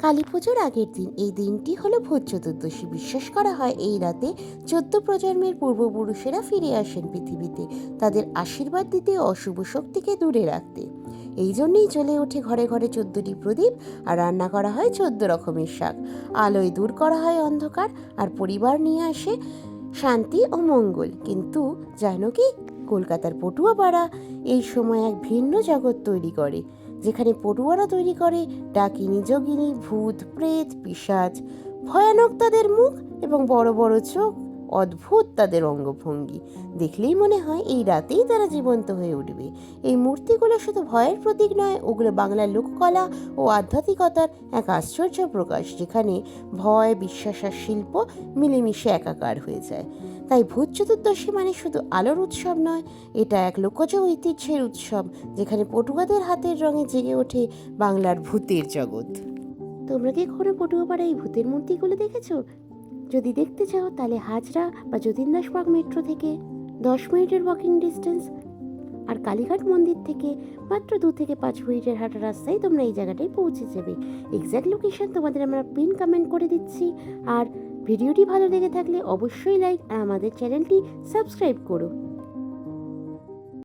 কালী পুজোর আগের দিন এই দিনটি হলো ভূত চতুর্দশী। বিশ্বাস করা হয় এই রাতে 14 প্রজন্মের পূর্বপুরুষেরা ফিরে আসেন পৃথিবীতে তাদের আশীর্বাদ দিতে, অশুভ শক্তিকে দূরে রাখতে। এই জন্যই জ্বলে ওঠে ঘরে ঘরে 14টি প্রদীপ, আর রান্না করা হয় 14 রকমের শাক। আলোয় দূর করা হয় অন্ধকার, আর পরিবার নিয়ে আসে শান্তি ও মঙ্গল। কিন্তু জানো কি, কলকাতার পটুয়াপাড়া এই সময় এক ভিন্ন জগৎ তৈরি করে, যেখানে পটুয়ারা তৈরি করে ডাকিনী, যোগিনী, ভূত, প্রেত, পিশাচ। ভয়ানক তাদের মুখ এবং বড় বড় চোখ, অদ্ভুত তাদের অঙ্গভঙ্গি। দেখলেই মনে হয় এই রাতেই তারা জীবন্ত হয়ে উঠবে। এই মূর্তিগুলো শুধু ভয়ের প্রতীক নয়, ওগুলো বাংলার লোককলা ও আধ্যাত্মিকতার এক আশ্চর্য প্রকাশ, যেখানে ভয়, বিশ্বাস আর শিল্প মিলেমিশে একাকার হয়ে যায়। তাই ভূত চতুর্দশী মানে শুধু আলোর উৎসব নয়, এটা এক লোকজ ঐতিহ্যের উৎসব, যেখানে পটুয়াদের হাতের রঙে জেগে ওঠে বাংলার ভূতের জগৎ। তোমরা কি কখনো পটুয়াপাড়ায় এই ভূতের মূর্তিগুলো দেখেছো? যদি দেখতে চাও তাহলে হাজরা বা যতীন দাস পার্ক মেট্রো থেকে 10 মিনিটের ওয়াকিং ডিস্টেন্স, আর কালীঘাট মন্দির থেকে মাত্র 2 থেকে 5 মিনিটের হাঁটা রাস্তায় তোমরা এই জায়গাটায় পৌঁছে যাবে। এক্স্যাক্ট লোকেশন তোমাদের আমরা পিন কমেন্ট করে দিচ্ছি। আর ভিডিওটি ভালো লেগে থাকলে অবশ্যই লাইক আর আমাদের চ্যানেলটি সাবস্ক্রাইব করো।